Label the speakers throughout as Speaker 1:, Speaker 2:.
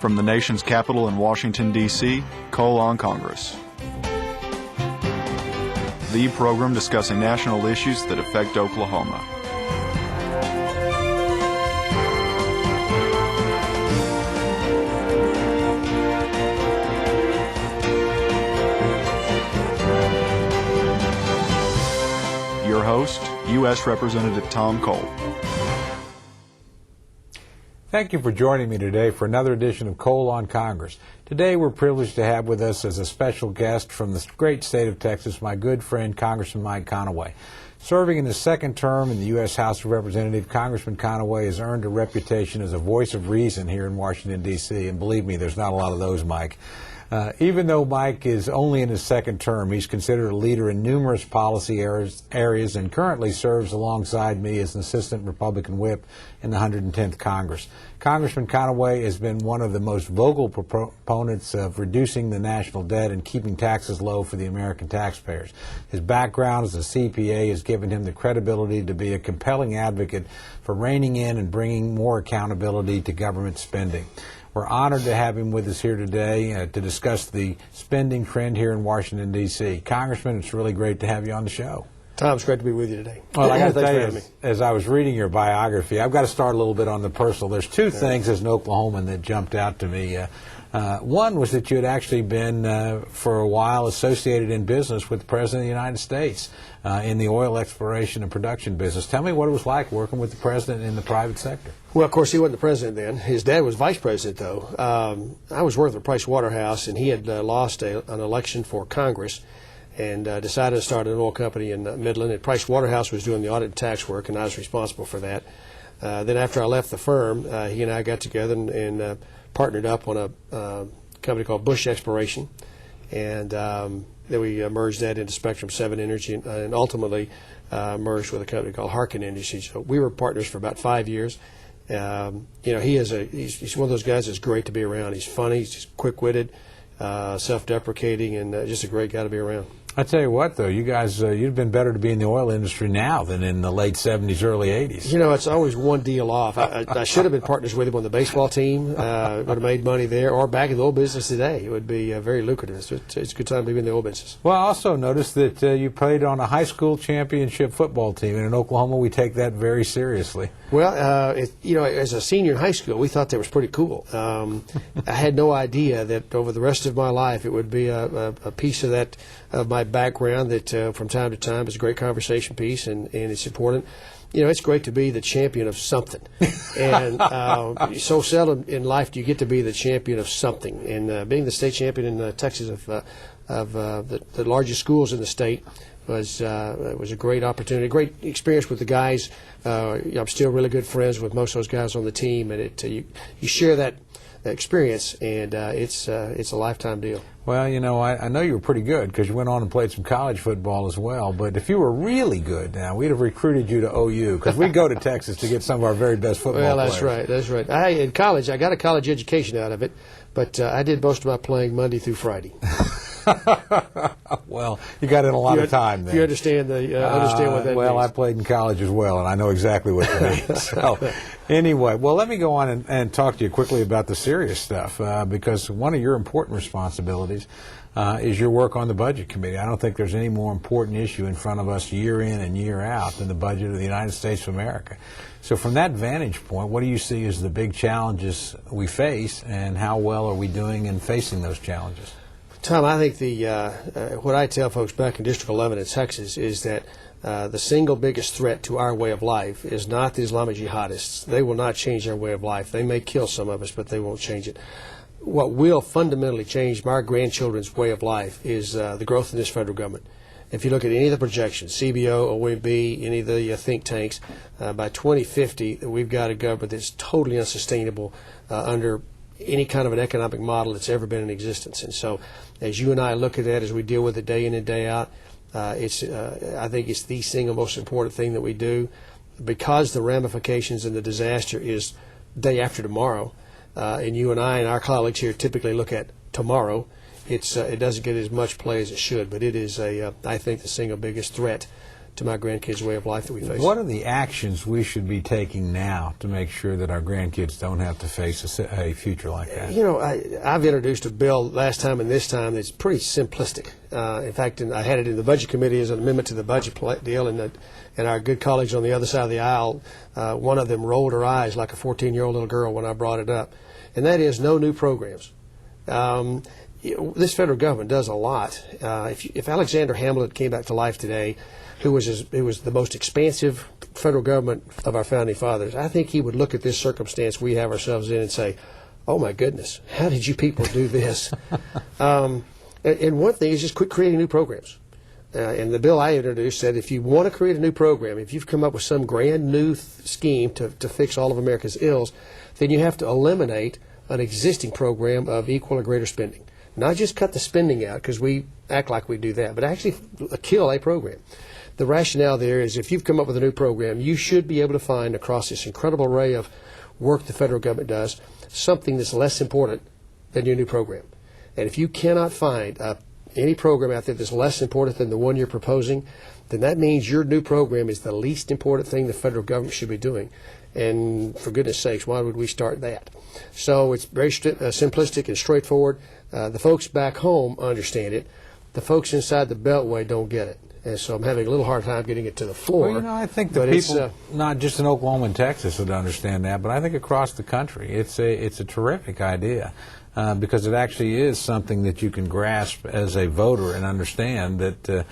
Speaker 1: From the nation's capital in Washington, D.C., Call on Congress. The program discussing national issues that affect Oklahoma. Your host, U.S. Representative Tom Cole.
Speaker 2: Thank you for joining me today for another edition of Cole on Congress. Today we're privileged to have with us as a special guest from the great state of Texas, my good friend Congressman Mike Conaway. Serving in his second term in the U.S. House of Representatives, Congressman Conaway has earned a reputation as a voice of reason here in Washington, D.C., and believe me, there's not a lot of those, Mike. Even though Mike is only in his second term, he's considered a leader in numerous policy areas and currently serves alongside me as an assistant Republican whip in the 110th Congress. Congressman Conaway has been one of the most vocal proponents of reducing the national debt and keeping taxes low for the American taxpayers. His background as a CPA has given him the credibility to be a compelling advocate for reining in and bringing more accountability to government spending. We're honored to have him with us here today to discuss the spending trend here in Washington, D.C. Congressman, it's really great to have you on the show.
Speaker 3: Tom, it's great to be with you today.
Speaker 2: Well, I got to tell you, as I was reading your biography, I've got to start a little bit on the personal. There's two things as an Oklahoman that jumped out to me. One was that you had actually been, for a while, associated in business with the President of the United States in the oil exploration and production business. Tell me what it was like working with the President in the private sector.
Speaker 3: Well, of course, he wasn't the President then. His dad was Vice President, though. I was working at Price Waterhouse, and he had lost an election for Congress and decided to start an oil company in Midland. And Price Waterhouse was doing the audit and tax work, and I was responsible for that. Then after I left the firm, he and I got together and partnered up on a company called Bush Exploration, and then we merged that into Spectrum 7 Energy, and ultimately merged with a company called Harkin Industries. So we were partners for about 5 years. You know, he's one of those guys that's great to be around. He's funny, he's just quick-witted, self-deprecating, and just a great guy to be around.
Speaker 2: I tell you what, though, you guys, you've been better to be in the oil industry now than in the late 70s, early 80s.
Speaker 3: You know, it's always one deal off. I should have been partners with him on the baseball team. Would have made money there, or back in the oil business today. It would be very lucrative. It's a good time to be in the oil business.
Speaker 2: Well, I also noticed that you played on a high school championship football team, and in Oklahoma we take that very seriously.
Speaker 3: Well, you know, as a senior in high school, we thought that was pretty cool. I had no idea that over the rest of my life it would be a piece of that, of my background that from time to time is a great conversation piece, and it's important. You know, it's great to be the champion of something. And so seldom in life do you get to be the champion of something. And being the state champion in Texas of the largest schools in the state was a great opportunity, a great experience with the guys. I'm still really good friends with most of those guys on the team, and you share that experience, and it's a lifetime deal.
Speaker 2: Well, you know, I know you were pretty good because you went on and played some college football as well. But if you were really good now, we'd have recruited you to OU because we go to Texas to get some of our very best football players.
Speaker 3: Well, that's right. That's right. In college, I got a college education out of it, but I did most of my playing Monday through Friday.
Speaker 2: Well, you got in a lot of time then.
Speaker 3: You understand what that means.
Speaker 2: Well, I played in college as well, and I know exactly what it means. So, anyway, well, let me go on and talk to you quickly about the serious stuff, because one of your important responsibilities is your work on the Budget Committee. I don't think there's any more important issue in front of us year in and year out than the budget of the United States of America. So from that vantage point, what do you see as the big challenges we face, and how well are we doing in facing those challenges?
Speaker 3: Tom, I think what I tell folks back in District 11 in Texas is that the single biggest threat to our way of life is not the Islamic jihadists. They will not change our way of life. They may kill some of us, but they won't change it. What will fundamentally change our grandchildren's way of life is the growth in this federal government. If you look at any of the projections, CBO, OMB, any of the think tanks, by 2050, we've got a government that's totally unsustainable under any kind of an economic model that's ever been in existence. And so as you and I look at that, as we deal with it day in and day out, I think it's the single most important thing that we do, because the ramifications and the disaster is day after tomorrow, and you and I and our colleagues here typically look at tomorrow. It doesn't get as much play as it should, but it is I think the single biggest threat to my grandkids' way of life that we face.
Speaker 2: What are the actions we should be taking now to make sure that our grandkids don't have to face a future like that?
Speaker 3: You know, I've introduced a bill last time and this time that's pretty simplistic. In fact, I had it in the Budget Committee as an amendment to the budget deal, and our good colleagues on the other side of the aisle, one of them rolled her eyes like a 14-year-old little girl when I brought it up, and that is no new programs. This federal government does a lot. If Alexander Hamilton came back to life today, who was the most expansive federal government of our founding fathers, I think he would look at this circumstance we have ourselves in and say, "Oh my goodness, how did you people do this?" And one thing is just quit creating new programs. And the bill I introduced said if you want to create a new program, if you've come up with some grand new scheme to fix all of America's ills, then you have to eliminate an existing program of equal or greater spending. Not just cut the spending out, because we act like we do that, but actually kill a program. The rationale there is if you've come up with a new program, you should be able to find across this incredible array of work the federal government does something that's less important than your new program. And if you cannot find any program out there that's less important than the one you're proposing, then that means your new program is the least important thing the federal government should be doing. And for goodness sakes, why would we start that? So it's very simplistic and straightforward. The folks back home understand it. The folks inside the Beltway don't get it. And so I'm having a little hard time getting it to the floor.
Speaker 2: Well, you know, I think the people, not just in Oklahoma and Texas, would understand that, but I think across the country, it's a terrific idea because it actually is something that you can grasp as a voter and understand that.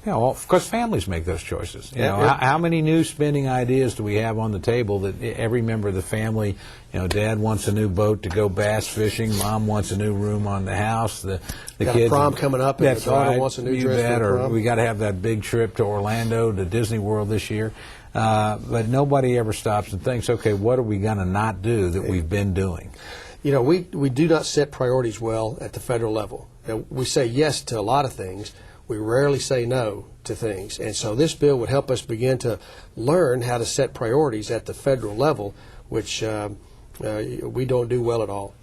Speaker 2: You know, of course, families make those choices. You know, how many new spending ideas do we have on the table that every member of the family, you know, Dad wants a new boat to go bass fishing, Mom wants a new room on the house, the
Speaker 3: got
Speaker 2: kids.
Speaker 3: A prom coming up, and the daughter wants a new dress for the prom.
Speaker 2: Or we got to have that big trip to Orlando, to Disney World this year. But nobody ever stops and thinks, okay, what are we going to not do that we've been doing?
Speaker 3: You know, we do not set priorities well at the federal level. Now, we say yes to a lot of things. We rarely say no to things. And so this bill would help us begin to learn how to set priorities at the federal level, which we don't do well at all.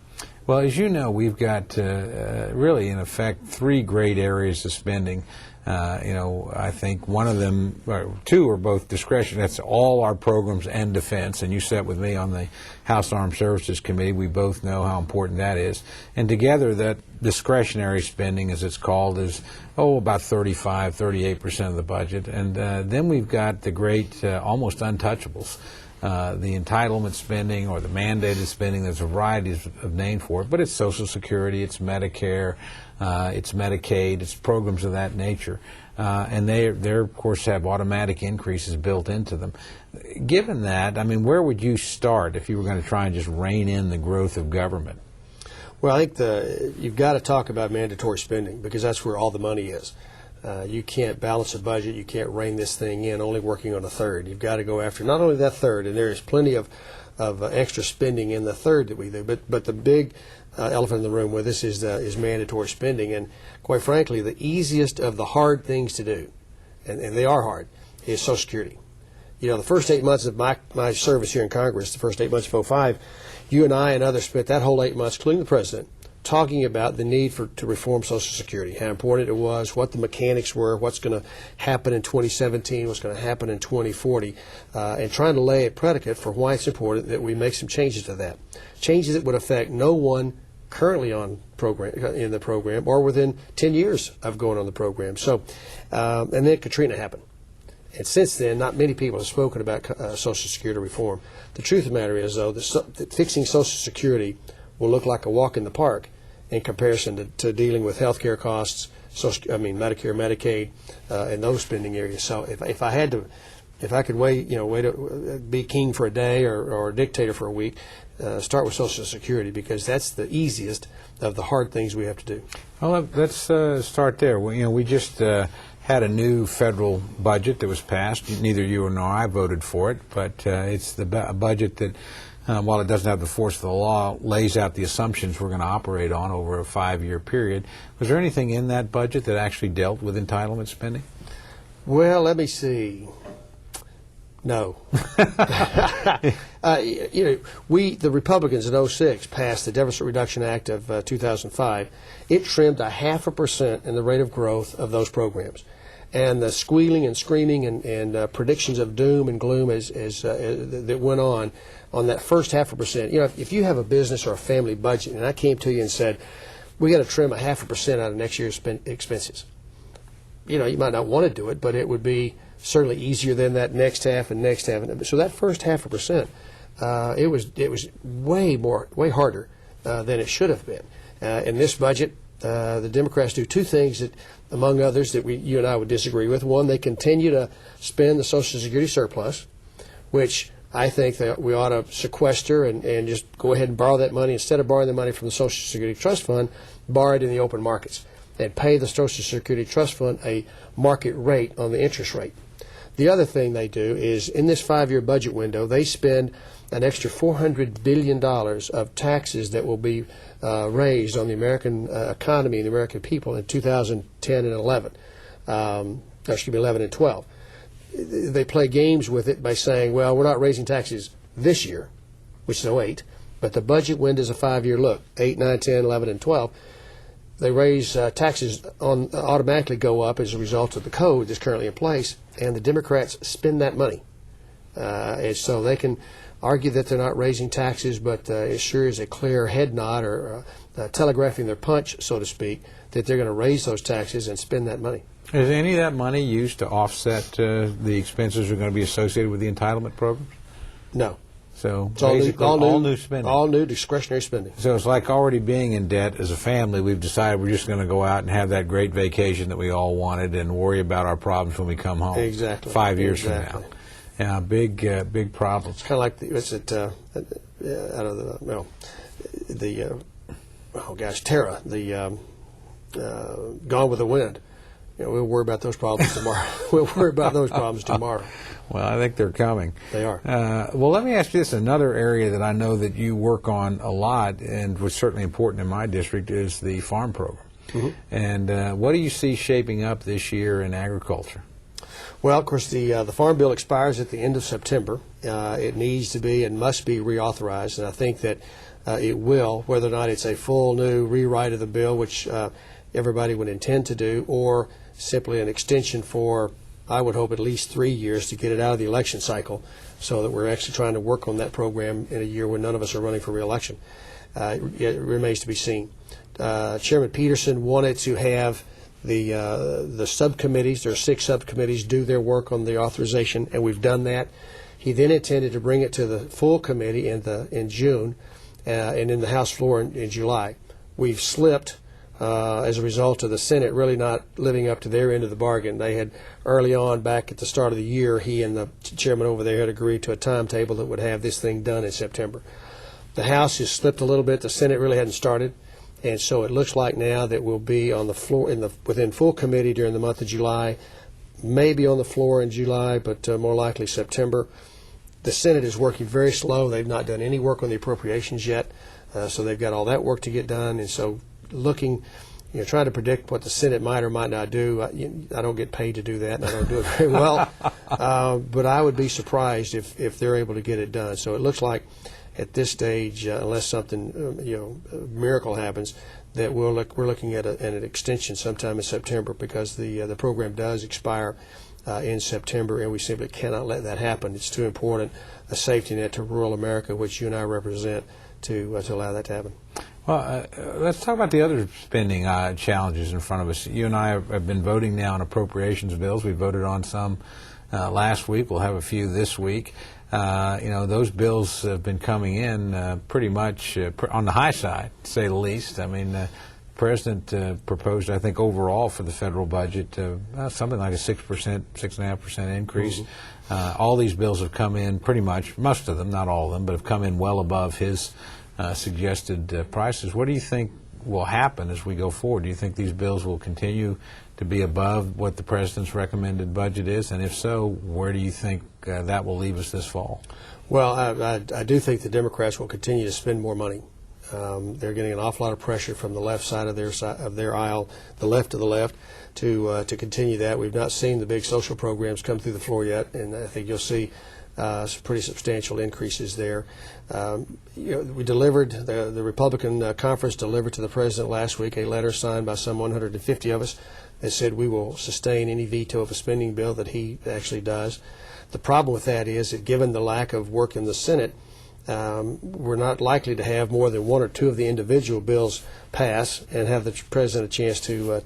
Speaker 2: Well, as you know, we've got really, in effect, three great areas of spending. You know, I think one of them, or two are both discretionary. That's all our programs and defense. And you sat with me on the House Armed Services Committee. We both know how important that is. And together, that discretionary spending, as it's called, is, about 38% of the budget. And then we've got the great, almost untouchables. The entitlement spending or the mandated spending. There's a variety of names for it, but it's Social Security, it's Medicare, it's Medicaid, it's programs of that nature. And they of course, have automatic increases built into them. Given that, I mean, where would you start if you were going to try and just rein in the growth of government?
Speaker 3: Well, I think you've got to talk about mandatory spending because that's where all the money is. You can't balance a budget. You can't rein this thing in only working on a third. You've got to go after not only that third, and there is plenty of extra spending in the third that we do, but the big elephant in the room with this is mandatory spending. And quite frankly, the easiest of the hard things to do, and they are hard, is Social Security. You know, the first 8 months of my service here in Congress, the first 8 months of 2005, you and I and others spent that whole 8 months, including the President, talking about the need to reform Social Security, how important it was, what the mechanics were, what's going to happen in 2017, what's going to happen in 2040, and trying to lay a predicate for why it's important that we make some changes to that. Changes that would affect no one currently in the program or within 10 years of going on the program. So, and then Katrina happened. And since then, not many people have spoken about Social Security reform. The truth of the matter is, though, that fixing Social Security will look like a walk in the park in comparison to dealing with health care costs, Medicare, Medicaid, and those spending areas. So if I could wait to be king for a day or a dictator for a week, start with Social Security because that's the easiest of the hard things we have to do. Well,
Speaker 2: let's start there. We just had a new federal budget that was passed. Neither you nor I voted for it, but it's a budget that, while it doesn't have the force of the law, lays out the assumptions we're going to operate on over a 5-year period. Was there anything in that budget that actually dealt with entitlement spending?
Speaker 3: Well, let me see. No. The Republicans in 2006 passed the Deficit Reduction Act of 2005. It trimmed 0.5% in the rate of growth of those programs. and the squealing and screaming and predictions of doom and gloom that went on that first 0.5%. You know, if you have a business or a family budget, and I came to you and said, we got to trim 0.5% out of next year's expenses. You know, you might not want to do it, but it would be certainly easier than that next half and next half. So that first 0.5%, it was way harder than it should have been. In this budget, the Democrats do two things that, among others, that you and I would disagree with. One, they continue to spend the Social Security surplus, which I think that we ought to sequester and just go ahead and borrow that money. Instead of borrowing the money from the Social Security Trust Fund, borrow it in the open markets and pay the Social Security Trust Fund a market rate on the interest rate. The other thing they do is, in this 5-year budget window, they spend an extra $400 billion of taxes that will be raised on the American economy and the American people in 2010 and 11. 11 and 12. They play games with it by saying, well, we're not raising taxes this year, which is 08, but the budget window is a 5-year look, 8, 9, 10, 11, and 12. They raise taxes automatically go up as a result of the code that's currently in place, and the Democrats spend that money. And so they can argue that they're not raising taxes, but it sure is a clear head nod or telegraphing their punch, so to speak, that they're going to raise those taxes and spend that money.
Speaker 2: Is any of that money used to offset the expenses that are going to be associated with the entitlement program?
Speaker 3: No.
Speaker 2: So
Speaker 3: it's
Speaker 2: basically all new spending.
Speaker 3: All new discretionary spending.
Speaker 2: So it's like already being in debt as a family. We've decided we're just going to go out and have that great vacation that we all wanted and worry about our problems when we come home.
Speaker 3: Exactly.
Speaker 2: 5 years from now. Yeah, big problem.
Speaker 3: It's kind of like Tara, Gone with the Wind. You know, we'll worry about those problems tomorrow. We'll worry about those problems tomorrow.
Speaker 2: Well, I think they're coming.
Speaker 3: They are.
Speaker 2: Well, let me ask you this. Another area that I know that you work on a lot and was certainly important in my district is the farm program. Mm-hmm. And what do you see shaping up this year in agriculture?
Speaker 3: Well, of course, the Farm Bill expires at the end of September. It needs to be and must be reauthorized, and I think that it will, whether or not it's a full new rewrite of the bill, which everybody would intend to do, or simply an extension for, I would hope, at least 3 years to get it out of the election cycle so that we're actually trying to work on that program in a year when none of us are running for re-election. It remains to be seen. Chairman Peterson wanted to have the subcommittees, there are 6 subcommittees, do their work on the authorization, and we've done that. He then intended to bring it to the full committee in June and in the House floor in July. We've slipped as a result of the Senate really not living up to their end of the bargain. They had early on, back at the start of the year, he and the chairman over there had agreed to a timetable that would have this thing done in September. The House has slipped a little bit. The Senate really hadn't started. And so it looks like now that we'll be on the floor within full committee during the month of July, maybe on the floor in July, but more likely September. The Senate is working very slow. They've not done any work on the appropriations yet, so they've got all that work to get done. And so trying to predict what the Senate might or might not do, I don't get paid to do that, and I don't do it very well. But I would be surprised if they're able to get it done. So it looks like at this stage, unless something a miracle happens, that we're looking at an extension sometime in September, because the program does expire in September, and we simply cannot let that happen. It's too important a safety net to rural America, which you and I represent, to allow that to happen.
Speaker 2: Well, let's talk about the other spending challenges in front of us. You and I have been voting now on appropriations bills. We voted on some last week. We'll have a few this week. Those bills have been coming in pretty much on the high side, to say the least. I mean, the President proposed, I think, overall for the federal budget something like a 6.5% increase. Mm-hmm. All these bills have come in pretty much, most of them, not all of them, but have come in well above his suggested prices. What do you think will happen as we go forward? Do you think these bills will continue to be above what the President's recommended budget is? And if so, where do you think that will leave us this fall? Well,
Speaker 3: I do think the Democrats will continue to spend more money. They're getting an awful lot of pressure from the left side of their aisle, the left of the left, to continue that. We've not seen the big social programs come through the floor yet, and I think you'll see some pretty substantial increases there. We delivered, the Republican conference delivered to the President last week a letter signed by some 150 of us that said we will sustain any veto of a spending bill that he actually does. The problem with that is that given the lack of work in the Senate, we're not likely to have more than one or two of the individual bills pass and have the president a chance to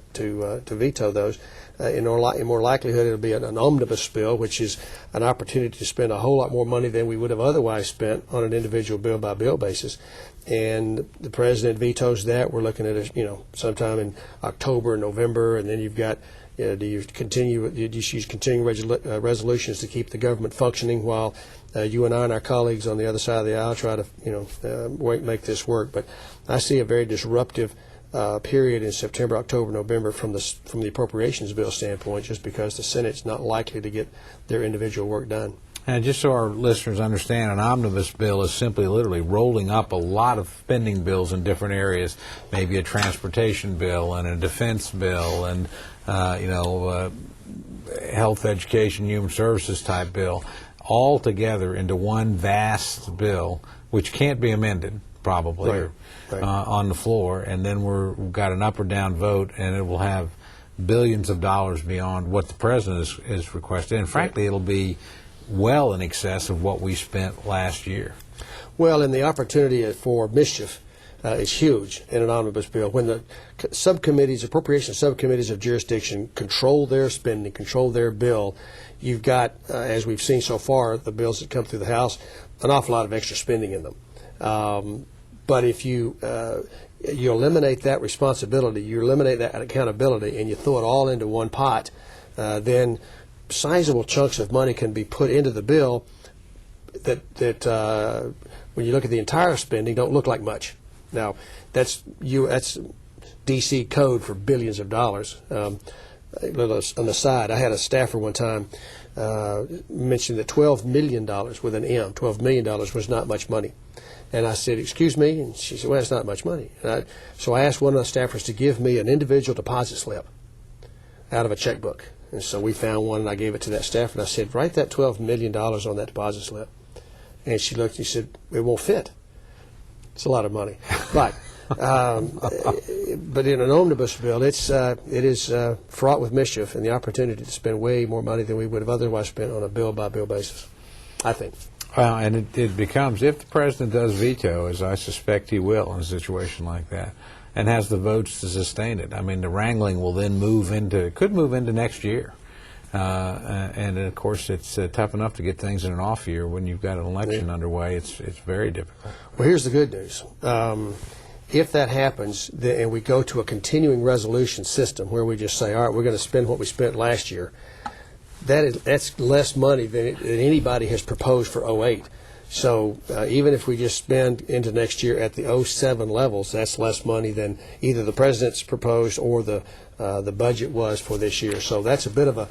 Speaker 3: veto those. In more likelihood, it'll be an omnibus bill, which is an opportunity to spend a whole lot more money than we would have otherwise spent on an individual bill-by-bill basis. And the president vetoes that. We're looking at sometime in October, November, and then you've got do you use continuing resolutions to keep the government functioning while you and I and our colleagues on the other side of the aisle try to make this work? But I see a very disruptive period in September, October, November from the appropriations bill standpoint, just because the Senate's not likely to get their individual work done.
Speaker 2: And just so our listeners understand, an omnibus bill is simply literally rolling up a lot of spending bills in different areas, maybe a transportation bill and a defense bill and health, education, human services type bill, all together into one vast bill, which can't be amended probably
Speaker 3: right.
Speaker 2: On the floor, and then we've got an up or down vote, and it will have billions of dollars beyond what the president is requested, and frankly, it'll be well in excess of what we spent last year.
Speaker 3: Well, and the opportunity for mischief is huge in an omnibus bill. When the appropriation subcommittees of jurisdiction control their spending, control their bill, you've got, as we've seen so far, the bills that come through the House, an awful lot of extra spending in them. But if you eliminate that responsibility, you eliminate that accountability, and you throw it all into one pot, then sizable chunks of money can be put into the bill that when you look at the entire spending, don't look like much. Now, that's D.C. code for billions of dollars. On the side, I had a staffer one time mention that $12 million with an M, $12 million was not much money. And I said, excuse me? And she said, well, it's not much money. So I asked one of the staffers to give me an individual deposit slip out of a checkbook. And so we found one, and I gave it to that staffer, and I said, write that $12 million on that deposit slip. And she looked and she said, it won't fit. It's a lot of money. But in an omnibus bill, it is fraught with mischief and the opportunity to spend way more money than we would have otherwise spent on a bill-by-bill basis, I think.
Speaker 2: Well, and it becomes, if the president does veto, as I suspect he will in a situation like that, and has the votes to sustain it, I mean, the wrangling will then could move into next year. And of course, it's tough enough to get things in an off year. When you've got an election underway, it's very difficult.
Speaker 3: Well, here's the good news. If that happens, and we go to a continuing resolution system where we just say, all right, we're going to spend what we spent last year, that's less money than anybody has proposed for 2008. So even if we just spend into next year at the 2007 levels, that's less money than either the president's proposed or the budget was for this year. So that's a bit of a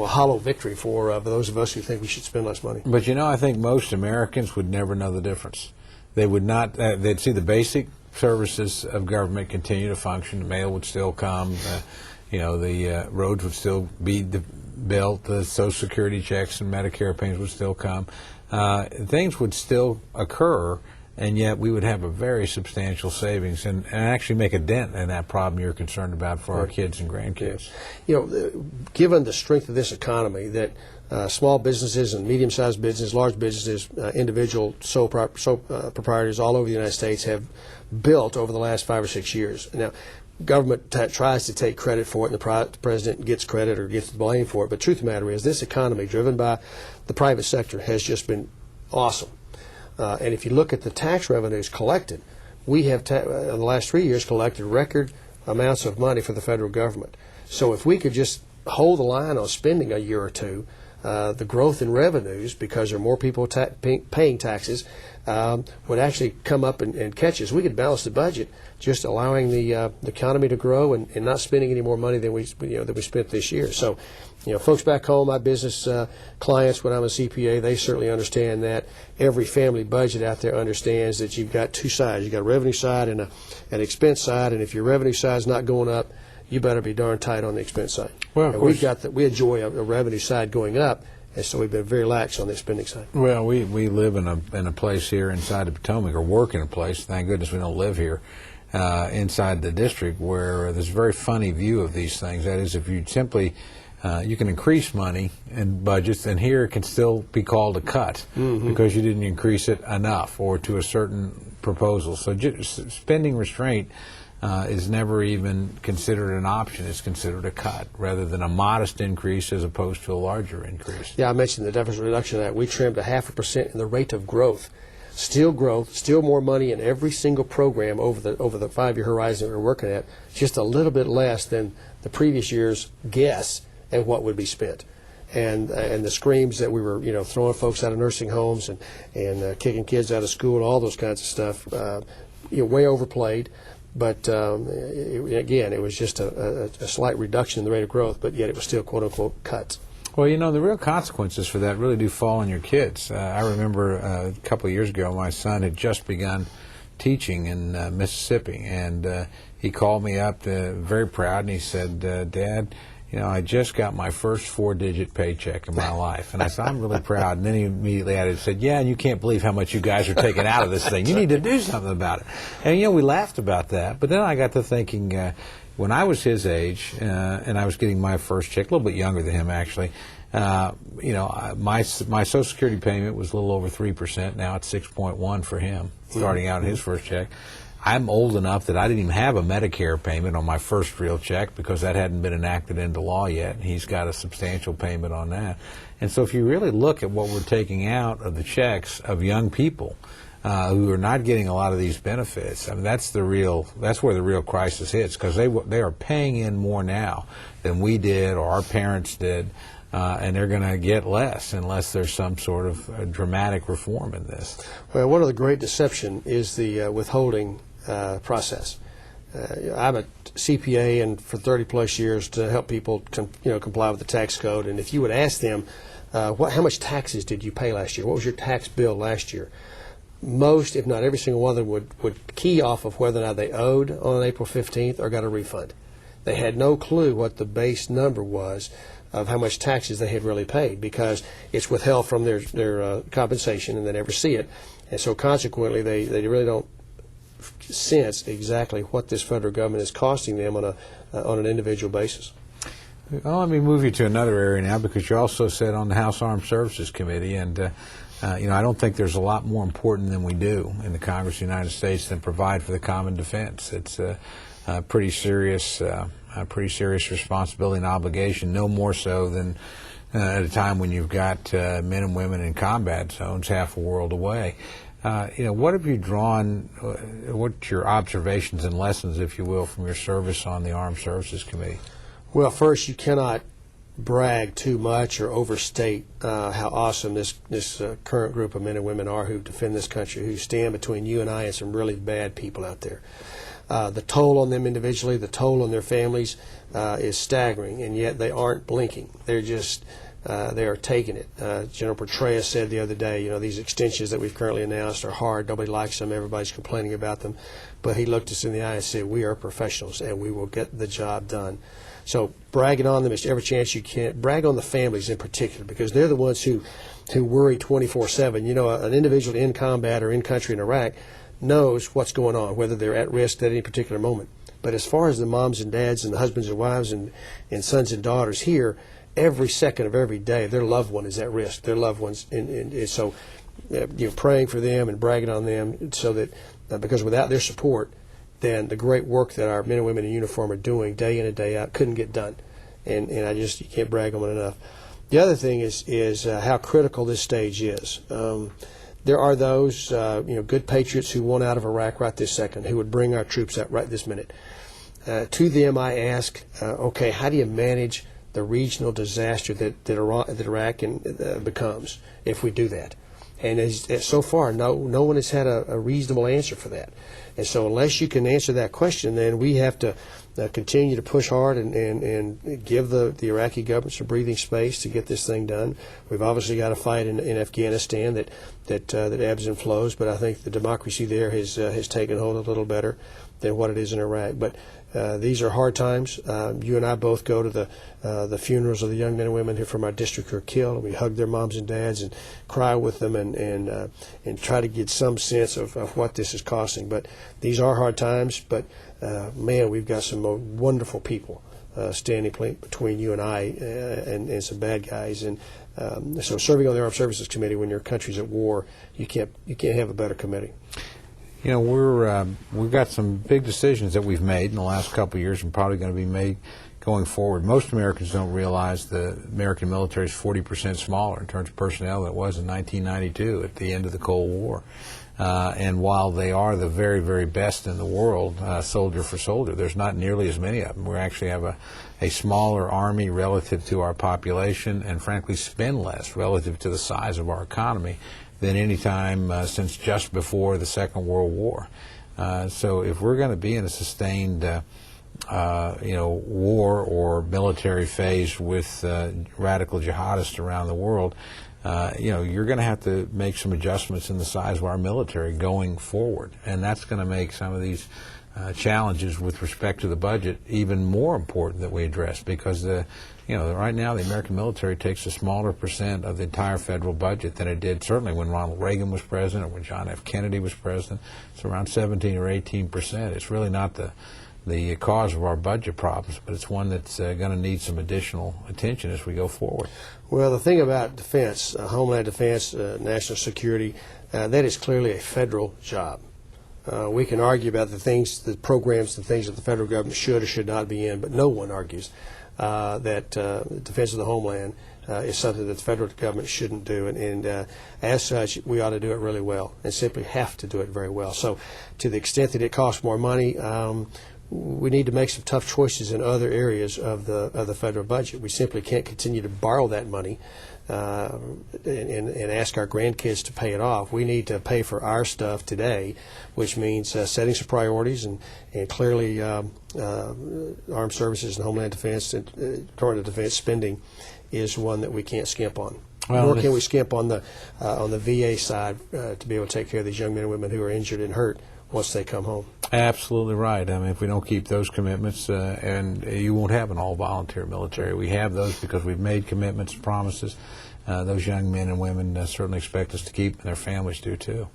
Speaker 3: hollow victory for those of us who think we should spend less money.
Speaker 2: But I think most Americans would never know the difference. They would not. They'd see the basic services of government continue to function. The mail would still come. The roads would still be built. The Social Security checks and Medicare payments would still come. Things would still occur, and yet we would have a very substantial savings and actually make a dent in that problem you're concerned about for our kids and grandkids.
Speaker 3: Given the strength of this economy, that small businesses and medium-sized businesses, large businesses, individual sole proprietors all over the United States have built over the last 5 or 6 years. Now, government tries to take credit for it, and the president gets credit or gets the blame for it. But the truth of the matter is, this economy, driven by the private sector, has just been awesome. And if you look at the tax revenues collected, we have, in the last 3 years, collected record amounts of money for the federal government. So if we could just hold the line on spending a year or two, the growth in revenues, because there are more people paying taxes, would actually come up and catch us. We could balance the budget, just allowing the economy to grow and not spending any more money than we spent this year. So, folks back home, my business clients, when I'm a CPA, they certainly understand that. Every family budget out there understands that you've got two sides. You've got a revenue side and an expense side, and if your revenue side is not going up, you better be darn tight on the expense side.
Speaker 2: Well,
Speaker 3: we enjoy a revenue side going up, and so we've been very lax on the spending side.
Speaker 2: Well, we live in a place here inside of Potomac, or work in a place. Thank goodness we don't live here. inside the district where there's a very funny view of these things. That is, if you simply you can increase money in budgets, and here it can still be called a cut because you didn't increase it enough or to a certain proposal. So spending restraint is never even considered an option. It's considered a cut rather than a modest increase as opposed to a larger increase.
Speaker 3: Yeah, I mentioned the Deficit Reduction Act. We trimmed 0.5% in the rate of growth. Still growth, still more money in every single program over the 5-year horizon that we're working at, just a little bit less than the previous year's guess at what would be spent. And the screams that we were, throwing folks out of nursing homes and kicking kids out of school and all those kinds of stuff, way overplayed. But again, it was just a slight reduction in the rate of growth, but yet it was still quote-unquote cuts.
Speaker 2: Well, the real consequences for that really do fall on your kids. I remember a couple of years ago, my son had just begun teaching in Mississippi, and he called me up very proud, and he said, Dad, I just got my first 4-digit paycheck in my life. And I said, I'm really proud. And then he immediately added, said, yeah, and you can't believe how much you guys are taking out of this thing. You need to do something about it. And, we laughed about that. But then I got to thinking, when I was his age, and I was getting my first check, a little bit younger than him, actually, my Social Security payment was a little over 3%. Now it's 6.1 for him, starting out in his first check. I'm old enough that I didn't even have a Medicare payment on my first real check because that hadn't been enacted into law yet. And he's got a substantial payment on that. And so if you really look at what we're taking out of the checks of young people who are not getting a lot of these benefits, that's where the real crisis hits, because they are paying in more now than we did or our parents did. And they're going to get less unless there's some sort of dramatic reform in this.
Speaker 3: Well, one of the great deception is the withholding process. I'm a CPA, and for 30-plus years to help people comply with the tax code. And if you would ask them, how much taxes did you pay last year? What was your tax bill last year? Most, if not every single one of them, would key off of whether or not they owed on April 15th or got a refund. They had no clue what the base number was of how much taxes they had really paid, because it's withheld from their compensation and they never see it. And so consequently, they really don't sense exactly what this federal government is costing them on an individual basis.
Speaker 2: Well, let me move you to another area now, because you also said on the House Armed Services Committee, and I don't think there's a lot more important than we do in the Congress of the United States than provide for the common defense. It's a pretty serious responsibility and obligation, no more so than at a time when you've got men and women in combat zones half a world away. What have you drawn, what's your observations and lessons, if you will, from your service on the Armed Services Committee?
Speaker 3: Well, first, you cannot brag too much or overstate how awesome this current group of men and women are who defend this country, who stand between you and I and some really bad people out there. The toll on them individually, the toll on their families is staggering, and yet they aren't blinking. They're just they are taking it. General Petraeus said the other day, these extensions that we've currently announced are hard. Nobody likes them. Everybody's complaining about them. But he looked us in the eye and said, we are professionals, and we will get the job done. So bragging on them as every chance you can. Brag on the families in particular, because they're the ones who worry 24/7. An individual in combat or in country in Iraq knows what's going on, whether they're at risk at any particular moment. But as far as the moms and dads and the husbands and wives and sons and daughters here, every second of every day, their loved one is at risk. Their loved ones, and so praying for them and bragging on them, so that because without their support, then the great work that our men and women in uniform are doing day in and day out couldn't get done. And you can't brag on it enough. The other thing is how critical this stage is. There are those good patriots who want out of Iraq right this second, who would bring our troops out right this minute. To them, I ask, okay, how do you manage the regional disaster that Iraq becomes if we do that? And so far, no one has had a reasonable answer for that. And so unless you can answer that question, then we have to continue to push hard and give the Iraqi government some breathing space to get this thing done. We've obviously got a fight in Afghanistan that ebbs and flows, but I think the democracy there has taken hold a little better than what it is in Iraq. But these are hard times. You and I both go to the funerals of the young men and women who from our district who are killed, and we hug their moms and dads and cry with them and try to get some sense of what this is costing. But these are hard times, but man, we've got some wonderful people standing between you and I and some bad guys. And so serving on the Armed Services Committee when your country's at war, you can't have a better committee.
Speaker 2: You know, we've got some big decisions that we've made in the last couple of years and probably going to be made going forward. Most Americans don't realize the American military is 40% smaller in terms of personnel than it was in 1992 at the end of the Cold War. And while they are the very, very best in the world, soldier for soldier, there's not nearly as many of them. We actually have a smaller army relative to our population and, frankly, spend less relative to the size of our economy than any time since just before the Second World War. So if we're going to be in a sustained war or military phase with radical jihadists around the world, you're going to have to make some adjustments in the size of our military going forward. And that's going to make some of these challenges with respect to the budget even more important that we address, because right now the American military takes a smaller percent of the entire federal budget than it did certainly when Ronald Reagan was president or when John F. Kennedy was president. It's around 17 or 18%. It's really not the cause of our budget problems, but it's one that's going to need some additional attention as we go forward.
Speaker 3: Well, the thing about defense, Homeland Defense, national security, that is clearly a federal job. We can argue about the programs, the things that the federal government should or should not be in, but no one argues that defense of the homeland is something that the federal government shouldn't do, and as such, we ought to do it really well, and simply have to do it very well. So, to the extent that it costs more money, we need to make some tough choices in other areas of the federal budget. We simply can't continue to borrow that money and ask our grandkids to pay it off. We need to pay for our stuff today, which means setting some priorities and clearly armed services and Homeland Defense and Department of Defense spending is one that we can't skimp on. Nor can we skimp on the VA side to be able to take care of these young men and women who are injured and hurt once they come home.
Speaker 2: Absolutely right. I mean, if we don't keep those commitments, and you won't have an all-volunteer military. We have those because we've made commitments and promises. Those young men and women certainly expect us to keep, and their families do too.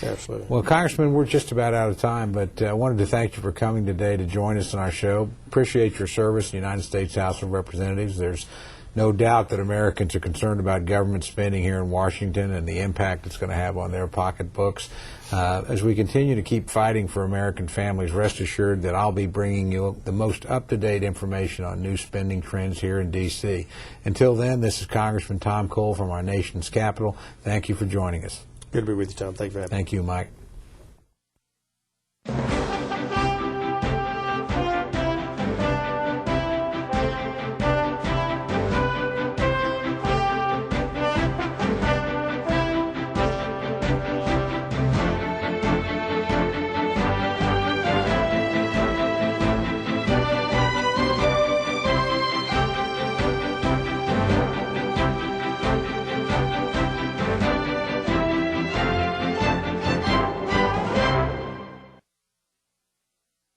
Speaker 3: Absolutely.
Speaker 2: Well, Congressman, we're just about out of time, but I wanted to thank you for coming today to join us on our show. Appreciate your service in the United States House of Representatives. There's no doubt that Americans are concerned about government spending here in Washington and the impact it's going to have on their pocketbooks. As we continue to keep fighting for American families, rest assured that I'll be bringing you the most up-to-date information on new spending trends here in D.C. Until then, this is Congressman Tom Cole from our nation's capital. Thank you for joining us.
Speaker 3: Good to be with you, Tom. Thank you for having me.
Speaker 2: Thank you, Mike.